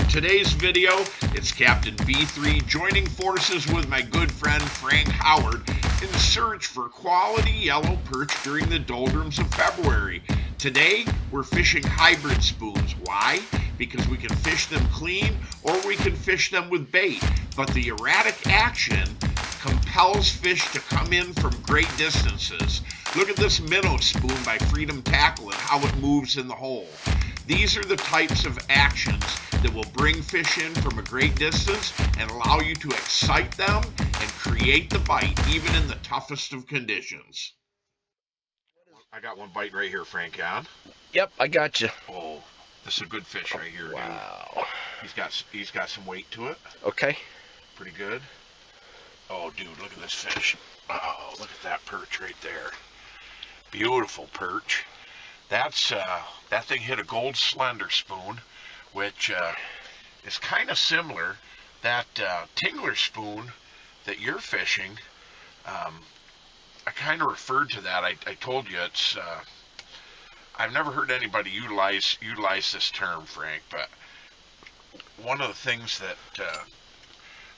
today's video, it's Captain B3 joining forces with my good friend Frank Howard in search for quality yellow perch during the doldrums of February. Today, we're fishing hybrid spoons. Why? Because we can fish them clean or we can fish them with bait. But the erratic action compels fish to come in from great distances. Look at this Minnow Spoon by Freedom Tackle and how it moves in the hole. These are the types of actions that will bring fish in from a great distance and allow you to excite them and create the bite even in the toughest of conditions. I got one bite right here, Frank, on. Yep, I got you. Oh, this is a good fish right here. Wow. Dude. He's got some weight to it. Okay. Pretty good. Oh, dude, look at this fish. Oh, look at that perch right there. Beautiful perch. That thing hit a gold Slender Spoon, which is kind of similar. That Tingler Spoon that you're fishing, I kind of referred to that. I told you it's. I've never heard anybody utilize this term, Frank, but one of the things that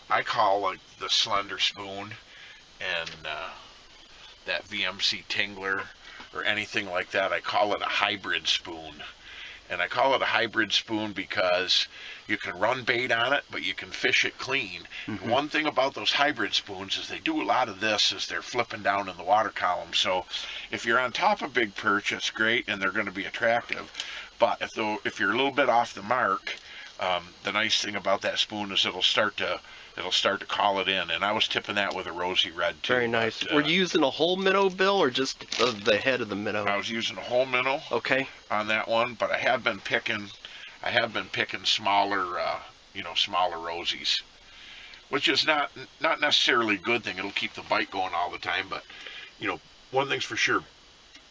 I call like the Slender Spoon and that VMC Tingler or anything like that, I call it a hybrid spoon. And I call it a hybrid spoon because you can run bait on it, but you can fish it clean. Mm-hmm. One thing about those hybrid spoons is they do a lot of this as they're flipping down in the water column. So if you're on top of big perch, it's great and they're going to be attractive. But if you're a little bit off the mark, the nice thing about that spoon is it'll start to call it in, and I was tipping that with a rosy red too. Very nice. Were you using a whole minnow, Bill, or just the head of the minnow? I was using a whole minnow. Okay. On that one, but I have been picking smaller, smaller rosies, which is not necessarily a good thing. It'll keep the bite going all the time, but one thing's for sure,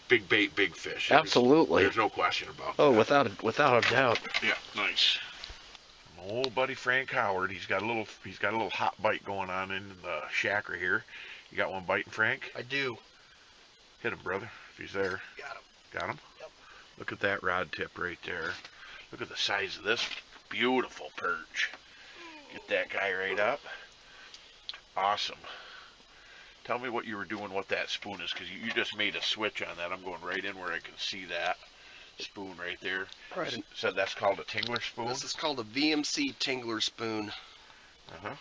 big bait, big fish. Absolutely. There's no question about that. Oh, without a doubt. Yeah, nice. Old buddy Frank Howard, he's got a little hot bite going on in the shack right here. You got one biting, Frank? I do. Hit him, brother, if he's there. Got him? Yep. Look at that rod tip right there. Look at the size of this beautiful perch. Get that guy right up. Awesome. Tell me what you were doing, what that spoon is, because you just made a switch on that. I'm going right in where I can see that spoon right there. Right. So that's called a Tingler Spoon? This is called a VMC Tingler Spoon. Uh-huh.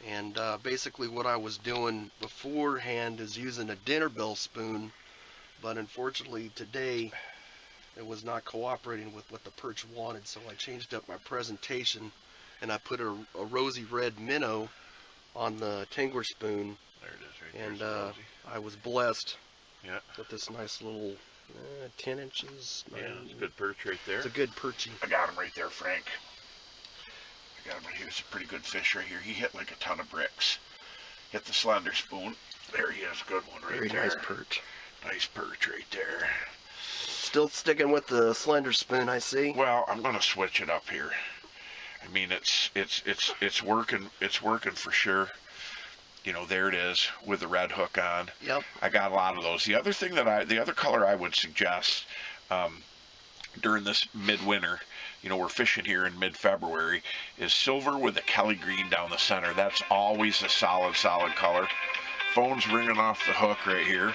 And basically what I was doing beforehand is using a dinner bell spoon, but unfortunately today it was not cooperating with what the perch wanted, so I changed up my presentation and I put a rosy red minnow on the Tingler Spoon. There it is right there. And I was blessed yeah. with this nice little 10 inches. Yeah, it's a good perch right there. It's a good perchy. I got him right there, Frank. I got him right here. It's a pretty good fish right here. He hit like a ton of bricks. Hit the Slender Spoon. There he is. Good one right there. Very nice perch. Nice perch right there. Still sticking with the Slender Spoon, I see. Well, I'm going to switch it up here. I mean, it's working. It's working for sure. There it is with the red hook on. Yep. I got a lot of those. The other color I would suggest during this midwinter, we're fishing here in mid-February, is silver with a Kelly green down the center. That's always a solid color. Phone's ringing off the hook right here.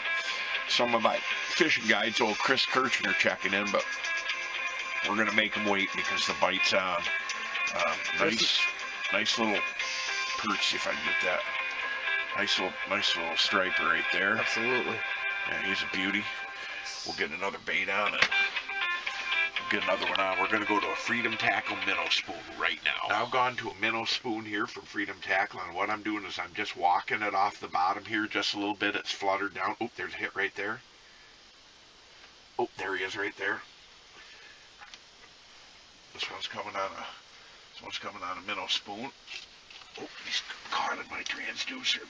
Some of my fishing guides, old Chris Kirchner checking in, but we're going to make him wait because the bite's on. Nice little perch, if I can get that. Nice little striper right there. Absolutely. Yeah, he's a beauty. We'll get another bait on it. We'll get another one on. We're going to go to a Freedom Tackle Minnow Spoon right now. I've gone to a Minnow Spoon here from Freedom Tackle, and what I'm doing is I'm just walking it off the bottom here just a little bit. It's fluttered down. Oh, there's a hit right there. Oh, there he is right there. This one's coming on a Minnow Spoon. Oh, he's caught in my transducer.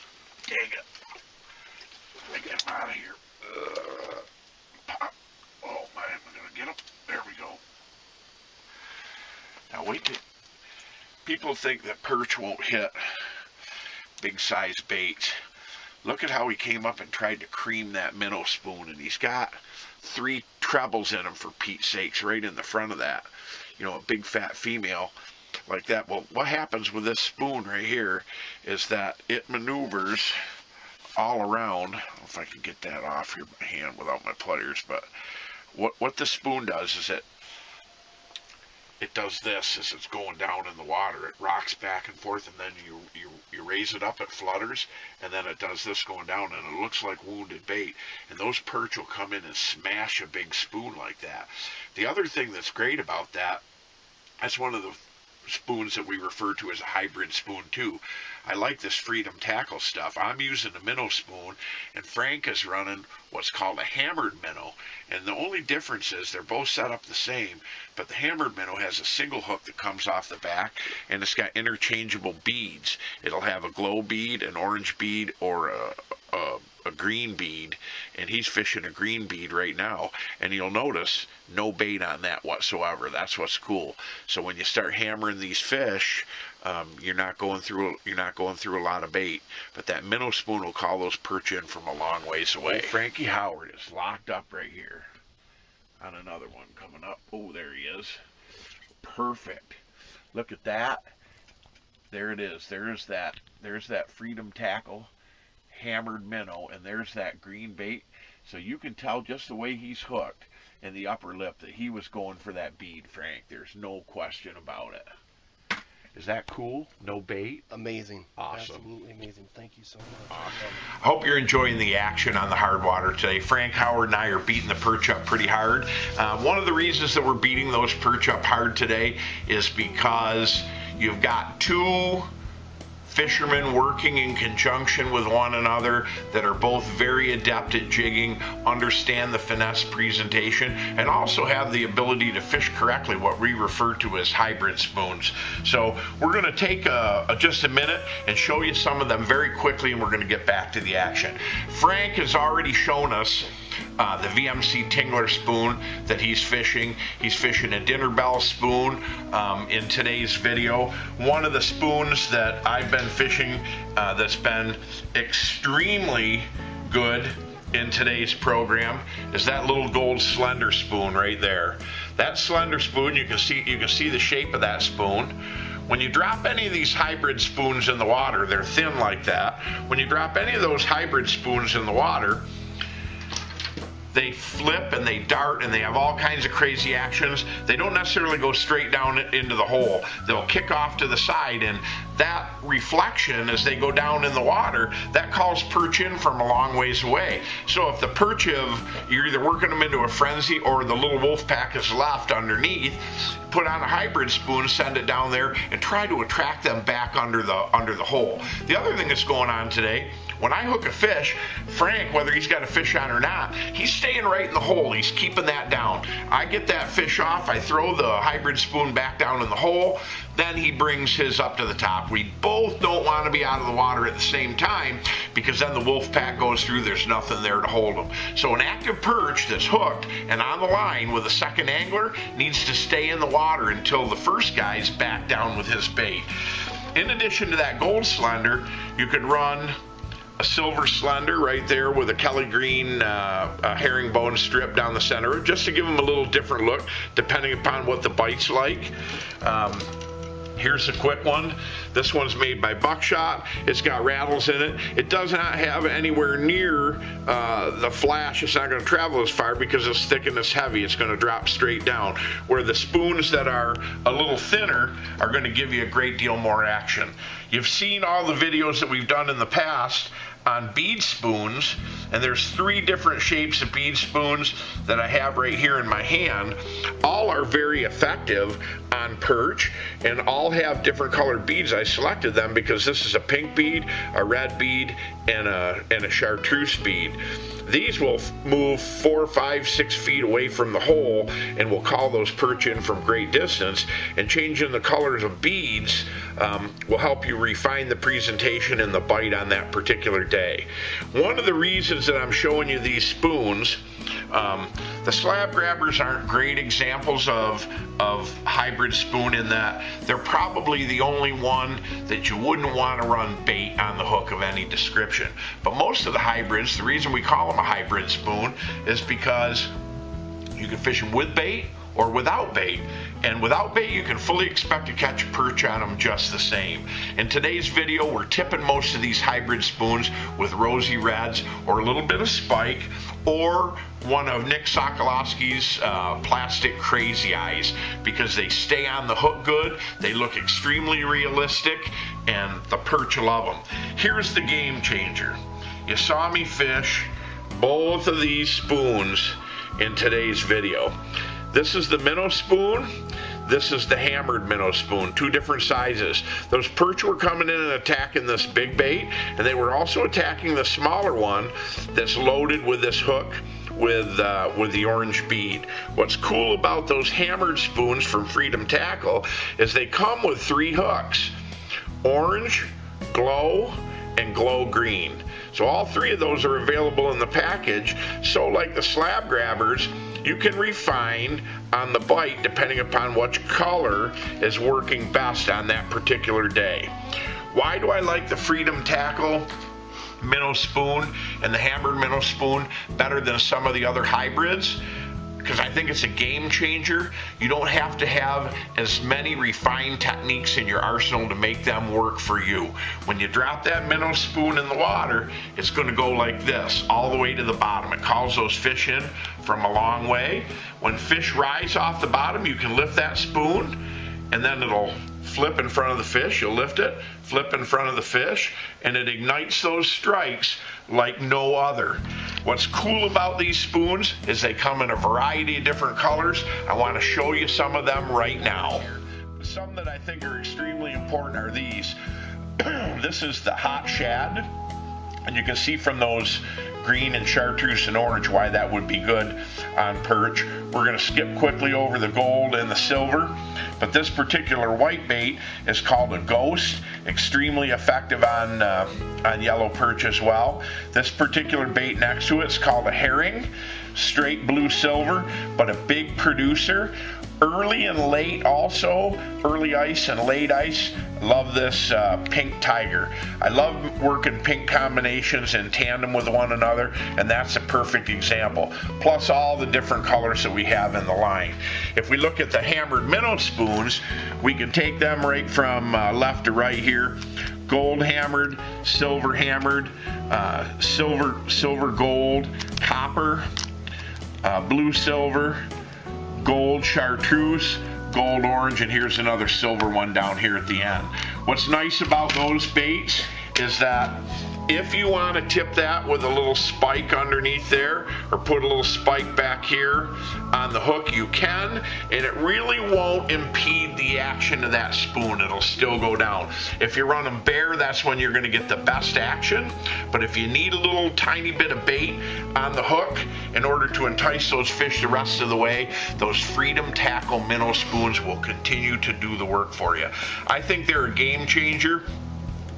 Dang it. I get him out of here. Pop. Oh, man, I'm going to get him. There we go. Now, wait till... People think that perch won't hit big size baits. Look at how he came up and tried to cream that Minnow Spoon, and he's got 3 trebles in him, for Pete's sakes, right in the front of that. A big fat female. like that. Well, what happens with this spoon right here is that it maneuvers all around. I don't know if I can get that off here by hand without my pliers, but what the spoon does is it does this as it's going down in the water. It rocks back and forth, and then you raise it up, it flutters, and then it does this going down, and it looks like wounded bait. And those perch will come in and smash a big spoon like that. The other thing that's great about that's one of the spoons that we refer to as a hybrid spoon too. I like this Freedom Tackle stuff. I'm using a Minnow Spoon, and Frank is running what's called a hammered minnow. And the only difference is they're both set up the same, but the hammered minnow has a single hook that comes off the back, and it's got interchangeable beads. It'll have a glow bead, an orange bead, or a green bead, and he's fishing a green bead right now, and you'll notice no bait on that whatsoever. That's what's cool. So when you start hammering these fish, you're not going through a lot of bait, but that Minnow Spoon will call those perch in from a long ways away. Frankie Howard is locked up right here on another one coming up. Oh, there he is. Perfect. Look at that. There it is. There's that Freedom Tackle hammered minnow, and there's that green bait. So you can tell just the way he's hooked in the upper lip that he was going for that bead, Frank. There's no question about it. Is that cool? No bait? Amazing. Awesome. Absolutely amazing. Thank you so much. Awesome. I hope you're enjoying the action on the hard water today. Frank Howard and I are beating the perch up pretty hard. One of the reasons that we're beating those perch up hard today is because you've got two fishermen working in conjunction with one another that are both very adept at jigging, understand the finesse presentation, and also have the ability to fish correctly, what we refer to as hybrid spoons. So we're going to take just a minute and show you some of them very quickly, and we're going to get back to the action. Frank has already shown us the VMC Tingler spoon that he's fishing. He's fishing a dinner bell spoon in today's video. One of the spoons that I've been fishing that's been extremely good in today's program is that little gold Slender Spoon right there. That Slender Spoon, you can see the shape of that spoon. When you drop any of these hybrid spoons in the water, they're thin like that. When you drop any of those hybrid spoons in the water, they flip and they dart and they have all kinds of crazy actions. They don't necessarily go straight down into the hole. They'll kick off to the side, and that reflection as they go down in the water, that calls perch in from a long ways away. So if the perch you're either working them into a frenzy or the little wolf pack is left underneath, put on a hybrid spoon, send it down there, and try to attract them back under the hole. The other thing that's going on today, when I hook a fish, Frank, whether he's got a fish on or not, he's staying right in the hole. He's keeping that down. I get that fish off, I throw the hybrid spoon back down in the hole, then he brings his up to the top. We both don't want to be out of the water at the same time, because then the wolf pack goes through, there's nothing there to hold them. So an active perch that's hooked and on the line with a second angler needs to stay in the water until the first guy's back down with his bait. In addition to that gold Slender, you could run a silver Slender right there with a Kelly green herringbone strip down the center, just to give them a little different look depending upon what the bite's like. Here's a quick one. This one's made by Buckshot. It's got rattles in it. It does not have anywhere near the flash. It's not going to travel as far because it's thick and it's heavy. It's going to drop straight down. Where the spoons that are a little thinner are going to give you a great deal more action. You've seen all the videos that we've done in the past on bead spoons, and there's 3 different shapes of bead spoons that I have right here in my hand. All are very effective on perch, and all have different colored beads. I selected them because this is a pink bead, a red bead, and a chartreuse bead. These will move 4, 5, 6 feet away from the hole and will call those perch in from great distance, and changing the colors of beads will help you refine the presentation and the bite on that particular day. One of the reasons that I'm showing you these spoons, the Slab Grabbers aren't great examples of hybrid spoon in that they're probably the only one that you wouldn't want to run bait on the hook of any description. But most of the hybrids, the reason we call them a hybrid spoon is because you can fish them with bait or without bait. And without bait, you can fully expect to catch a perch on them just the same. In today's video, we're tipping most of these hybrid spoons with rosy reds or a little bit of spike, or one of Nick Sokolowski's plastic crazy eyes, because they stay on the hook good, they look extremely realistic, and the perch love them. Here's the game changer. You saw me fish both of these spoons in today's video. This is the Minnow Spoon. This is the hammered Minnow Spoon, 2 different sizes. Those perch were coming in and attacking this big bait, and they were also attacking the smaller one that's loaded with this hook with the orange bead. What's cool about those hammered spoons from Freedom Tackle is they come with 3 hooks: orange, glow, and glow green. So all 3 of those are available in the package. So like the Slab Grabbers, you can refine on the bite depending upon which color is working best on that particular day. Why do I like the Freedom Tackle Minnow Spoon and the hammered Minnow Spoon better than some of the other hybrids? Because I think it's a game changer. You don't have to have as many refined techniques in your arsenal to make them work for you. When you drop that Minnow Spoon in the water, it's going to go like this, all the way to the bottom. It calls those fish in from a long way. When fish rise off the bottom, you can lift that spoon, and then it'll flip in front of the fish. You'll lift it, flip in front of the fish, and it ignites those strikes like no other. What's cool about these spoons is they come in a variety of different colors. I want to show you some of them right now. Some that I think are extremely important are these. This is the hot shad, and you can see from those green and chartreuse and orange why that would be good on perch. We're going to skip quickly over the gold and the silver, but this particular white bait is called a ghost, extremely effective on yellow perch as well. This particular bait next to it is called a herring, straight blue silver, but a big producer. Early and late also, early ice and late ice. Love this pink tiger. I love working pink combinations in tandem with one another, and that's a perfect example. Plus all the different colors that we have in the line. If we look at the hammered Minnow Spoons, we can take them right from left to right here. Gold hammered, silver hammered, silver gold, copper, blue silver, gold chartreuse, gold orange, and here's another silver one down here at the end. What's nice about those baits is that if you want to tip that with a little spike underneath there, or put a little spike back here on the hook, you can, and it really won't impede the action of that spoon. It'll still go down. If you run them bare, that's when you're going to get the best action. But if you need a little tiny bit of bait on the hook in order to entice those fish the rest of the way, those Freedom Tackle Minnow Spoons will continue to do the work for you. I think they're a game changer.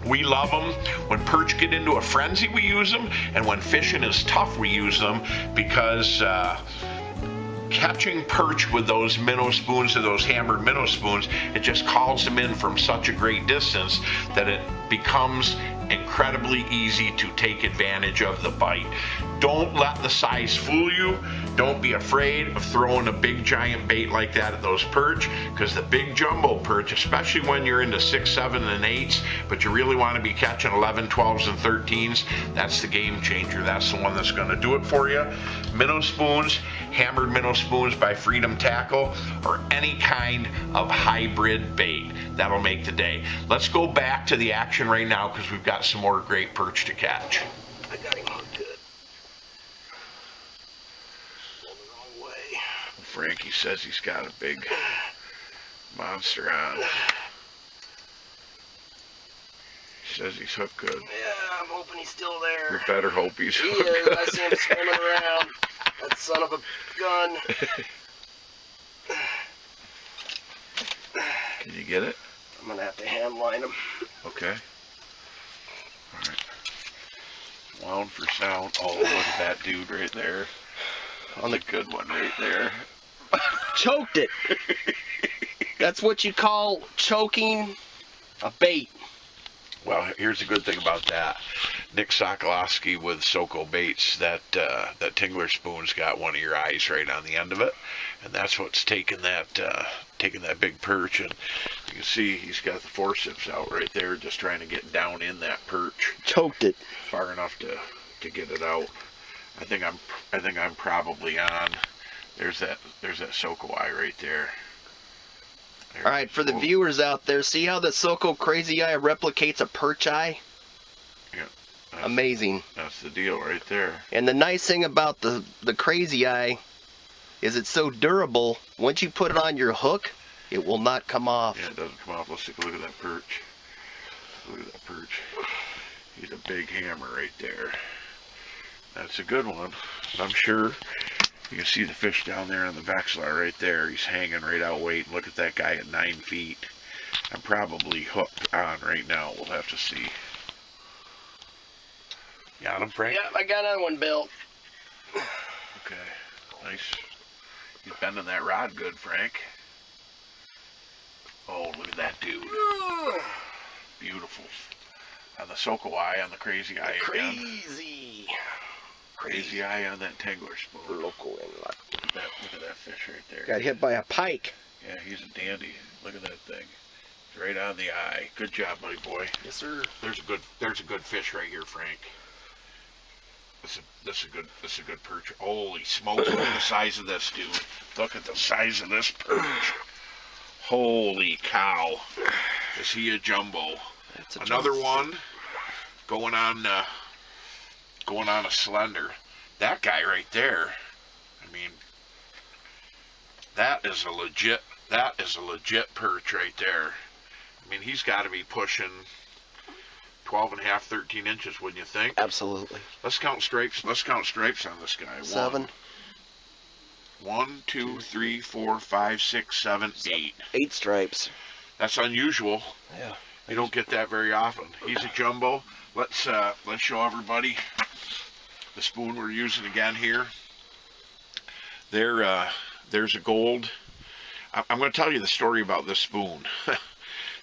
We love them. When perch get into a frenzy, we use them, and when fishing is tough, we use them, because catching perch with those Minnow Spoons or those hammered Minnow Spoons, it just calls them in from such a great distance that it becomes incredibly easy to take advantage of the bite. Don't let the size fool you. Don't be afraid of throwing a big giant bait like that at those perch, because the big jumbo perch, especially when you're into 6, 7, and 8s, but you really want to be catching 11, 12s, and 13s, that's the game changer. That's the one that's going to do it for you. Minnow Spoons, hammered Minnow Spoons by Freedom Tackle, or any kind of hybrid bait. That'll make the day. Let's go back to the action right now, because we've got some more great perch to catch. I got him hooked good. Going the wrong way. Frankie says he's got a big monster on. He says he's hooked good. Yeah, I'm hoping he's still there. You better hope he's hooked He is. good. I see him swimming around. That son of a gun. Can you get it? I'm going to have to hand line him. Okay. Alright. Wound for sound. Oh, look at that dude right there. On the good one right there. Choked it. That's what you call choking a bait. Well, here's the good thing about that. Nick Sokolowski with Soko Baits, that Tingler Spoon's got one of your eyes right on the end of it, and that's what's taking that taking that big perch, and you can see he's got the forceps out right there, just trying to get down in that perch. Choked it far enough to get it out. I think I'm probably on. There's that Sokowai right there. All right, for the viewers out there, see how the Soko Crazy Eye replicates a perch eye? Yeah. Amazing. That's the deal right there. And the nice thing about the Crazy Eye is it's so durable. Once you put it on your hook, it will not come off. Yeah, it doesn't come off. Let's take a look at that perch. Look at that perch. He's a big hammer right there. That's a good one. I'm sure you can see the fish down there on the Vexlar right there. He's hanging right out waiting. Look at that guy at 9 feet. I'm probably hooked on right now. We'll have to see. Got him, Frank? Yeah, I got another one, Bill. Okay, nice. He's bending that rod good, Frank. Oh, look at that dude. Beautiful. On the Sokowai, on the Crazy Eye again. Crazy Eye on that Tingler Spoon. Look at that fish right there. Got hit by a pike. Yeah, he's a dandy. Look at that thing. It's right on the eye. Good job, buddy boy. Yes, sir. There's a good fish right here, Frank. This is a good perch. Holy smokes! Look at the size of this, dude. Look at the size of this perch. Holy cow! Is he a jumbo? Another one going on a Slender. That guy right there. I mean, that is a legit perch right there. I mean, he's got to be pushing 12 and a half, 13 inches, wouldn't you think? Absolutely. Let's count stripes. Let's count stripes on this guy. 7. 1, 2, 3, 4, 5, 6, 7, 8. 8 stripes. That's unusual. Yeah. You don't get that very often. He's a jumbo. Let's show everybody the spoon we're using again here. There's a gold. I'm going to tell you the story about this spoon.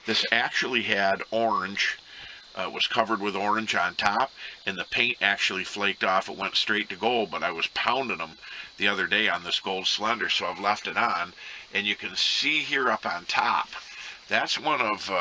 This actually had orange. Was covered with orange on top, and the paint actually flaked off. It went straight to gold, but I was pounding them the other day on this gold Slender, so I've left it on. And you can see here up on top, that's one of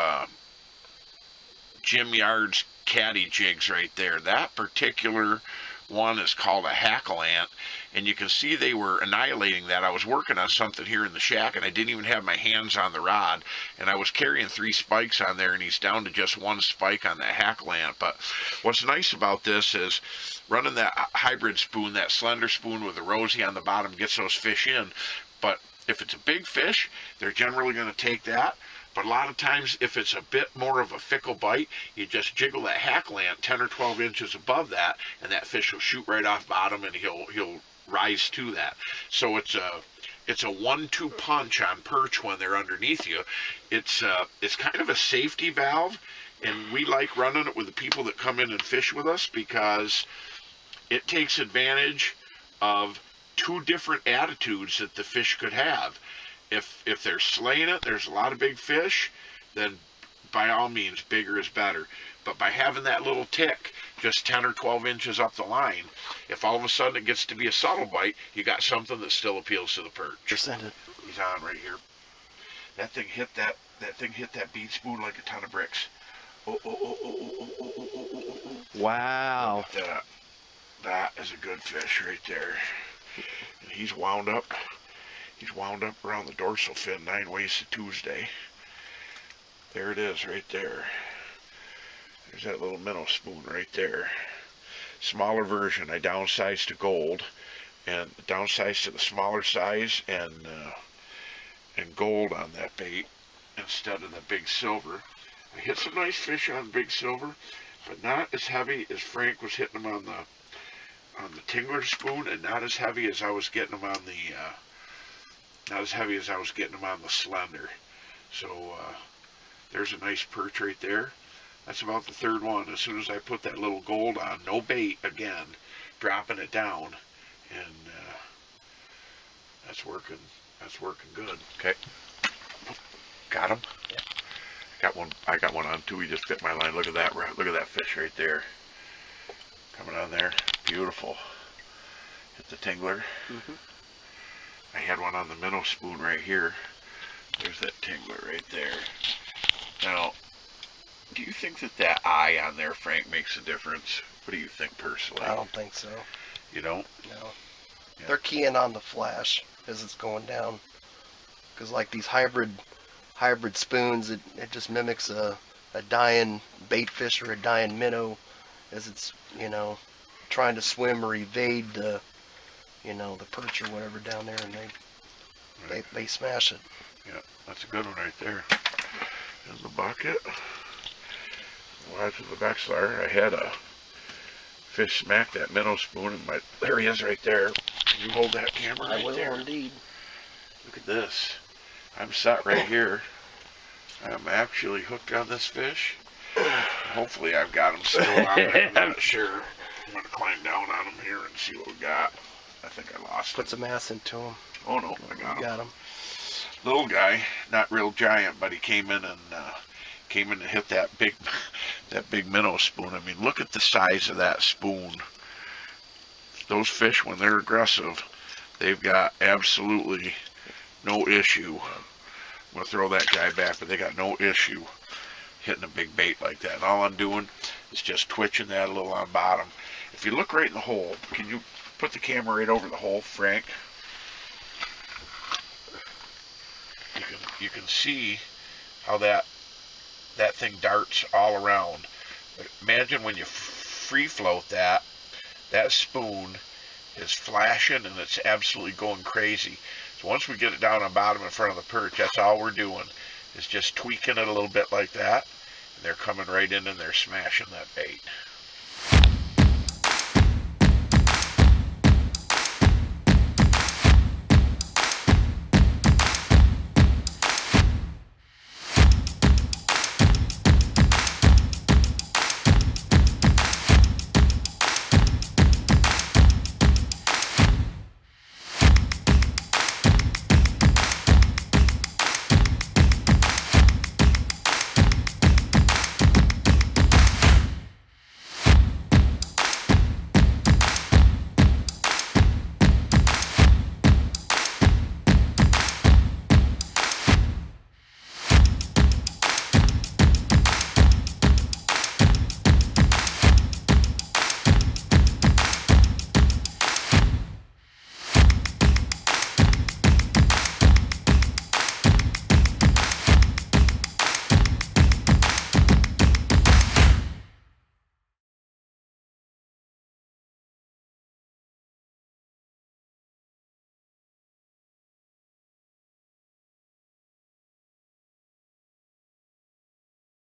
Jim Yard's caddy jigs right there. That particular one is called a hackle ant, and you can see they were annihilating that. I was working on something here in the shack, and I didn't even have my hands on the rod, and I was carrying 3 spikes on there, and he's down to just 1 spike on that hackle ant. But what's nice about this is running that hybrid spoon, that Slender Spoon with a rosy on the bottom, gets those fish in. But if it's a big fish, they're generally going to take that. But a lot of times, if it's a bit more of a fickle bite, you just jiggle that hackle ant 10 or 12 inches above that, and that fish will shoot right off bottom, and he'll rise to that. So it's a 1-2 punch on perch when they're underneath you. It's kind of a safety valve, and we like running it with the people that come in and fish with us because it takes advantage of 2 different attitudes that the fish could have. If they're slaying it, there's a lot of big fish, then by all means, bigger is better. But by having that little tick just 10 or 12 inches up the line, if all of a sudden it gets to be a subtle bite, you got something that still appeals to the perch. He's on right here. That thing hit that bead spoon like a ton of bricks. Wow. That is a good fish right there. And he's wound up. He's wound up around the dorsal fin 9 ways to Tuesday. There it is right there. There's that little Minnow Spoon right there. Smaller version. I downsized to gold and downsized to the smaller size and gold on that bait instead of the big silver. I hit some nice fish on big silver, but not as heavy as Frank was hitting them on the Tingler Spoon, and not as heavy as I was getting them on the Slender. So there's a nice perch right there. That's about the 3rd one. As soon as I put that little gold on, no bait again, dropping it down, and that's working good. Okay, got him. Yeah. I got one on too. He just bit my line. Look at that. Look at that fish right there. Coming on there. Beautiful. Hit the Tingler. I had one on the Minnow Spoon right here. There's that Tingler right there. Now, do you think that eye on there, Frank, makes a difference? What do you think personally? I don't think so. You don't? No. Yeah. They're keying on the flash as it's going down. Because like these hybrid spoons, it just mimics a dying bait fish or a dying minnow as it's, trying to swim or evade the, the perch or whatever down there, and they smash it. Yeah, that's a good one right there. In the bucket. Watch the backslide. I had a fish smack that minnow spoon, and there he is right there. Can you hold that camera right there? I will indeed. Look at this. I'm sat right here. I'm actually hooked on this fish. Hopefully I've got him still on there. I'm not sure. I'm going to climb down on him here and see what we got. I think I lost him. Put some ass into him. Oh no, I got him. Got him. Little guy, not real giant, but he came in and hit that big minnow spoon. I mean, look at the size of that spoon. Those fish, when they're aggressive, they've got absolutely no issue. I'm going to throw that guy back, but they got no issue hitting a big bait like that. And all I'm doing is just twitching that a little on bottom. If you look right in the hole, can you put the camera right over the hole, Frank? You can see how that thing darts all around. Imagine when you free float that spoon is flashing and it's absolutely going crazy. So once we get it down on bottom in front of the perch, that's all we're doing is just tweaking it a little bit like that, and they're coming right in and they're smashing that bait.